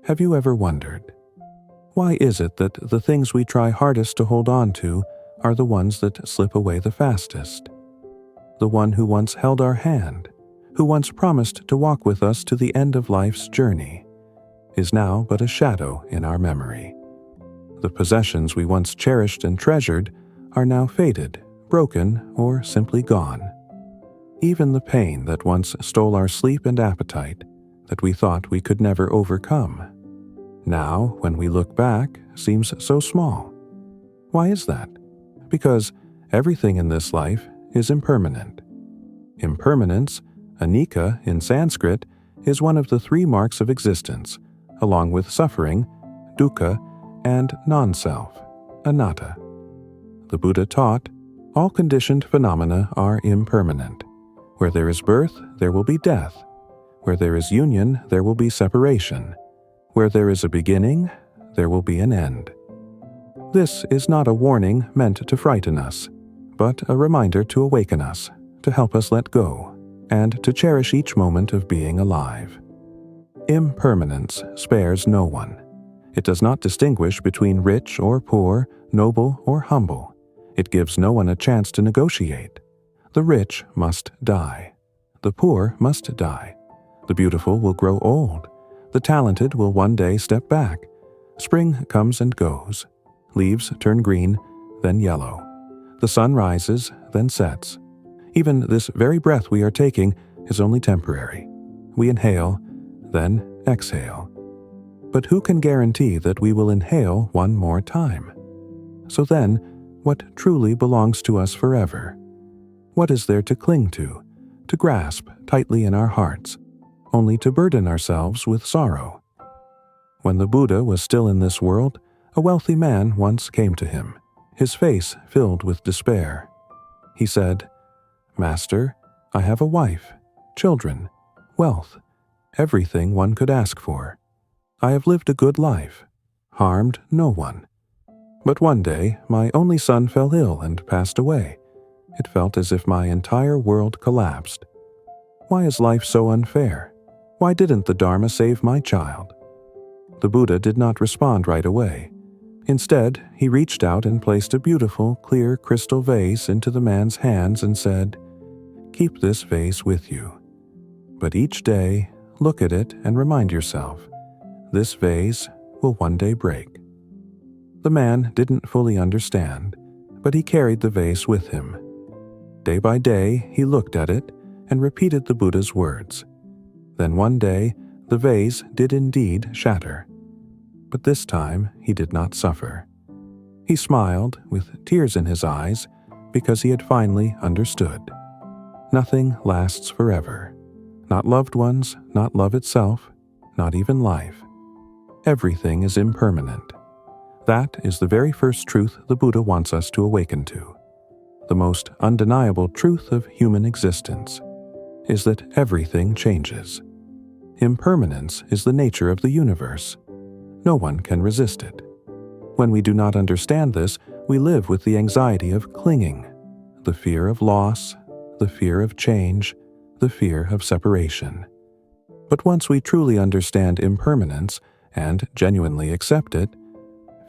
Have you ever wondered, why is it that the things we try hardest to hold on to are the ones that slip away the fastest? The one who once held our hand, who once promised to walk with us to the end of life's journey, is now but a shadow in our memory. The possessions we once cherished and treasured are now faded, broken, or simply gone. Even the pain that once stole our sleep and appetite, that we thought we could never overcome, now, when we look back, seems so small. Why is that? Because everything in this life is impermanent. Impermanence, Anicca in Sanskrit, is one of the three marks of existence, along with suffering, dukkha, and non-self, anatta. The Buddha taught, all conditioned phenomena are impermanent. Where there is birth, there will be death. Where there is union, there will be separation. Where there is a beginning, there will be an end. This is not a warning meant to frighten us, but a reminder to awaken us, to help us let go, and to cherish each moment of being alive. Impermanence spares no one. It does not distinguish between rich or poor, noble or humble. It gives no one a chance to negotiate. The rich must die. The poor must die. The beautiful will grow old. The talented will one day step back. Spring comes and goes. Leaves turn green, then yellow. The sun rises, then sets. Even this very breath we are taking is only temporary. We inhale, then exhale. But who can guarantee that we will inhale one more time? So then, what truly belongs to us forever? What is there to cling to grasp tightly in our hearts, only to burden ourselves with sorrow? When the Buddha was still in this world, a wealthy man once came to him, his face filled with despair. He said, "Master, I have a wife, children, wealth, everything one could ask for. I have lived a good life, harmed no one. But one day my only son fell ill and passed away. It felt as if my entire world collapsed. Why is life so unfair? Why didn't the Dharma save my child?" The Buddha did not respond right away. Instead, he reached out and placed a beautiful, clear crystal vase into the man's hands and said, "Keep this vase with you. But each day, look at it and remind yourself, this vase will one day break." The man didn't fully understand, but he carried the vase with him. Day by day, he looked at it and repeated the Buddha's words. Then one day, the vase did indeed shatter. But this time, he did not suffer. He smiled with tears in his eyes because he had finally understood. Nothing lasts forever. Not loved ones, not love itself, not even life. Everything is impermanent. That is the very first truth the Buddha wants us to awaken to. The most undeniable truth of human existence is that everything changes. Impermanence is the nature of the universe. No one can resist it. When we do not understand this, we live with the anxiety of clinging, the fear of loss, the fear of change, the fear of separation. But once we truly understand impermanence and genuinely accept it,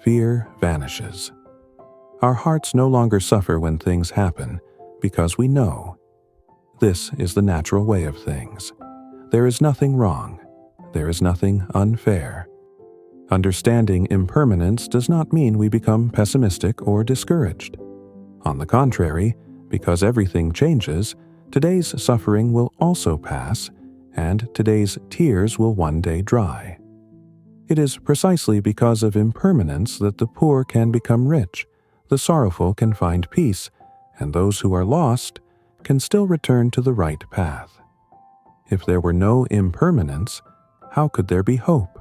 fear vanishes. Our hearts no longer suffer when things happen because we know. This is the natural way of things. There is nothing wrong. There is nothing unfair. Understanding impermanence does not mean we become pessimistic or discouraged. On the contrary, because everything changes, today's suffering will also pass, and today's tears will one day dry. It is precisely because of impermanence that the poor can become rich, the sorrowful can find peace, and those who are lost can still return to the right path. If there were no impermanence, how could there be hope?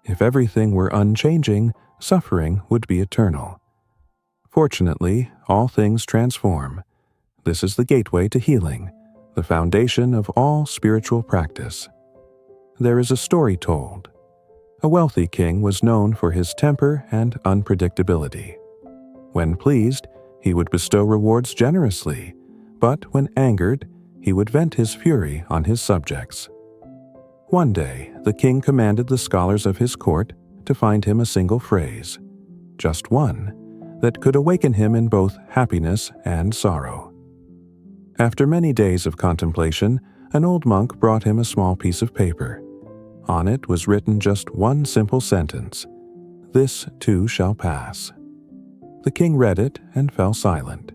If everything were unchanging, suffering would be eternal. Fortunately, all things transform. This is the gateway to healing, the foundation of all spiritual practice. There is a story told. A wealthy king was known for his temper and unpredictability. When pleased, he would bestow rewards generously, but when angered, he would vent his fury on his subjects. One day, the king commanded the scholars of his court to find him a single phrase, just one, that could awaken him in both happiness and sorrow. After many days of contemplation, an old monk brought him a small piece of paper. On it was written just one simple sentence, "This too shall pass." The king read it and fell silent.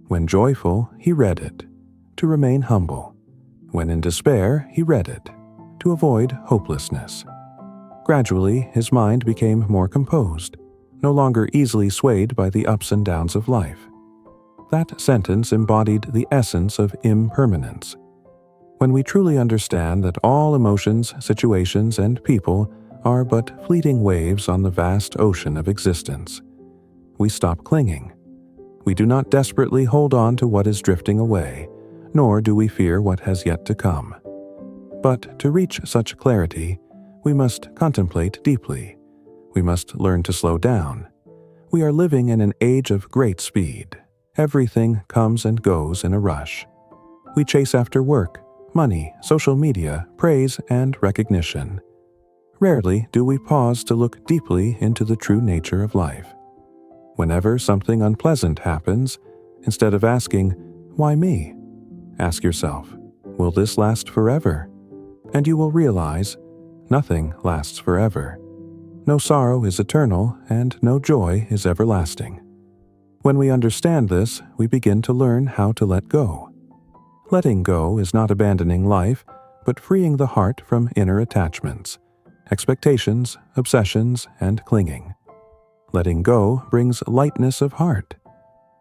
When joyful, he read it, to remain humble. When in despair, he read it, to avoid hopelessness. Gradually, his mind became more composed, no longer easily swayed by the ups and downs of life. That sentence embodied the essence of impermanence. When we truly understand that all emotions, situations, and people are but fleeting waves on the vast ocean of existence, we stop clinging. We do not desperately hold on to what is drifting away, nor do we fear what has yet to come. But to reach such clarity, we must contemplate deeply. We must learn to slow down. We are living in an age of great speed. Everything comes and goes in a rush. We chase after work, money, social media, praise, and recognition. Rarely do we pause to look deeply into the true nature of life. Whenever something unpleasant happens, instead of asking, "Why me?" ask yourself, "Will this last forever?" And you will realize nothing lasts forever. No sorrow is eternal, and no joy is everlasting. When we understand this, we begin to learn how to let go. Letting go is not abandoning life, but freeing the heart from inner attachments, expectations, obsessions, and clinging. Letting go brings lightness of heart.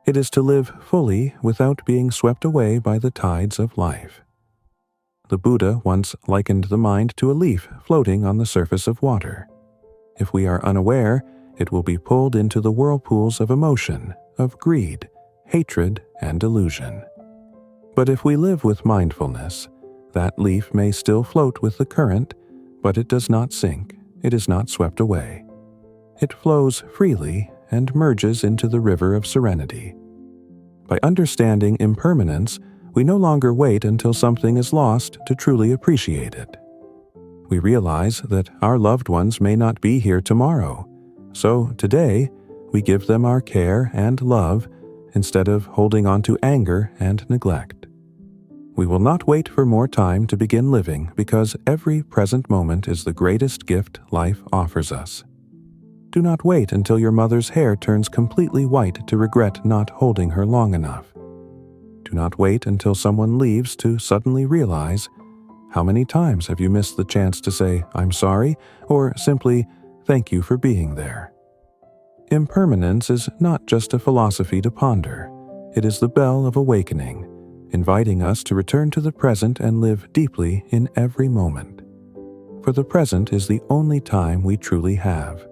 It is to live fully without being swept away by the tides of life. The Buddha once likened the mind to a leaf floating on the surface of water. If we are unaware, it will be pulled into the whirlpools of emotion, of greed, hatred, and delusion. But if we live with mindfulness, that leaf may still float with the current, but it does not sink, it is not swept away. It flows freely and merges into the river of serenity. By understanding impermanence, we no longer wait until something is lost to truly appreciate it. We realize that our loved ones may not be here tomorrow, so today we give them our care and love instead of holding on to anger and neglect. We will not wait for more time to begin living because every present moment is the greatest gift life offers us. Do not wait until your mother's hair turns completely white to regret not holding her long enough. Do not wait until someone leaves to suddenly realize, how many times have you missed the chance to say, "I'm sorry," or simply, "Thank you for being there." Impermanence is not just a philosophy to ponder. It is the bell of awakening, inviting us to return to the present and live deeply in every moment. For the present is the only time we truly have.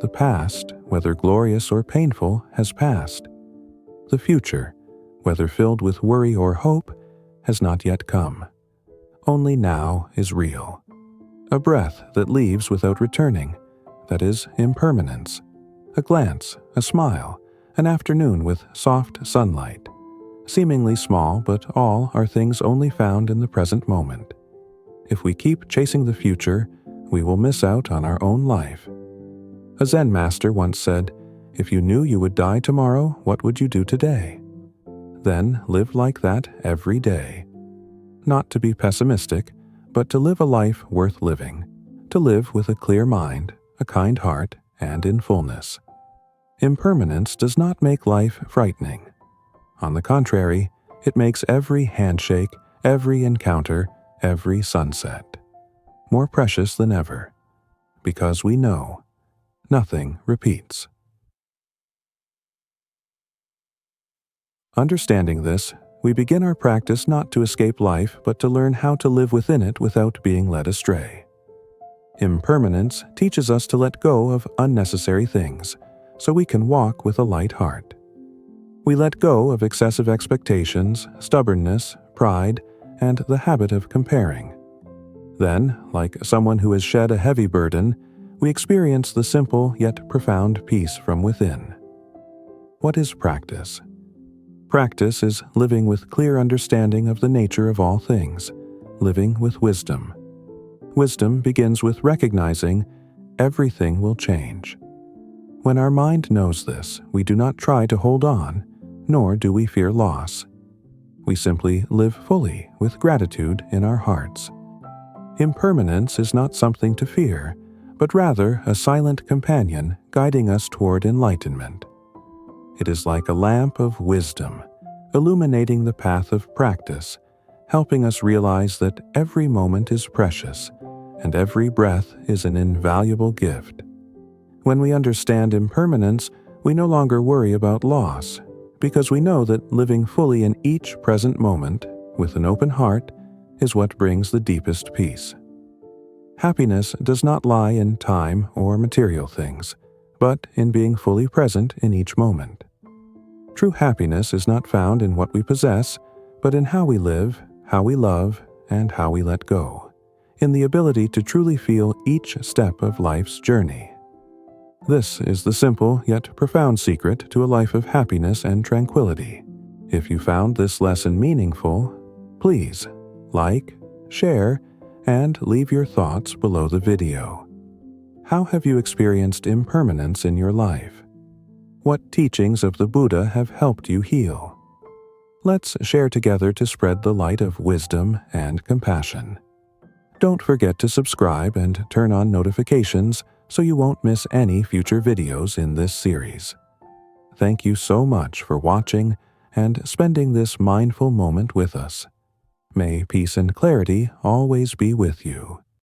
The past, whether glorious or painful, has passed. The future, whether filled with worry or hope, has not yet come. Only now is real. A breath that leaves without returning, that is impermanence. A glance, a smile, an afternoon with soft sunlight. Seemingly small, but all are things only found in the present moment. If we keep chasing the future, we will miss out on our own life. A Zen master once said, "If you knew you would die tomorrow, what would you do today?" Then live like that every day. Not to be pessimistic, but to live a life worth living, to live with a clear mind, a kind heart, and in fullness. Impermanence does not make life frightening. On the contrary, it makes every handshake, every encounter, every sunset more precious than ever, because we know nothing repeats. Understanding this, we begin our practice not to escape life, but to learn how to live within it without being led astray. Impermanence teaches us to let go of unnecessary things, so we can walk with a light heart. We let go of excessive expectations, stubbornness, pride, and the habit of comparing. Then, like someone who has shed a heavy burden, we experience the simple yet profound peace from within. What is practice? Practice is living with clear understanding of the nature of all things, living with wisdom. Wisdom begins with recognizing everything will change. When our mind knows this, we do not try to hold on, nor do we fear loss. We simply live fully with gratitude in our hearts. Impermanence is not something to fear, but rather a silent companion guiding us toward enlightenment. It is like a lamp of wisdom, illuminating the path of practice, helping us realize that every moment is precious and every breath is an invaluable gift. When we understand impermanence, we no longer worry about loss, because we know that living fully in each present moment, with an open heart, is what brings the deepest peace. Happiness does not lie in time or material things, but in being fully present in each moment. True happiness is not found in what we possess, but in how we live, how we love, and how we let go, in the ability to truly feel each step of life's journey. This is the simple yet profound secret to a life of happiness and tranquility. If you found this lesson meaningful, please like, share, and leave your thoughts below the video. How have you experienced impermanence in your life? What teachings of the Buddha have helped you heal? Let's share together to spread the light of wisdom and compassion. Don't forget to subscribe and turn on notifications so you won't miss any future videos in this series. Thank you so much for watching and spending this mindful moment with us. May peace and clarity always be with you.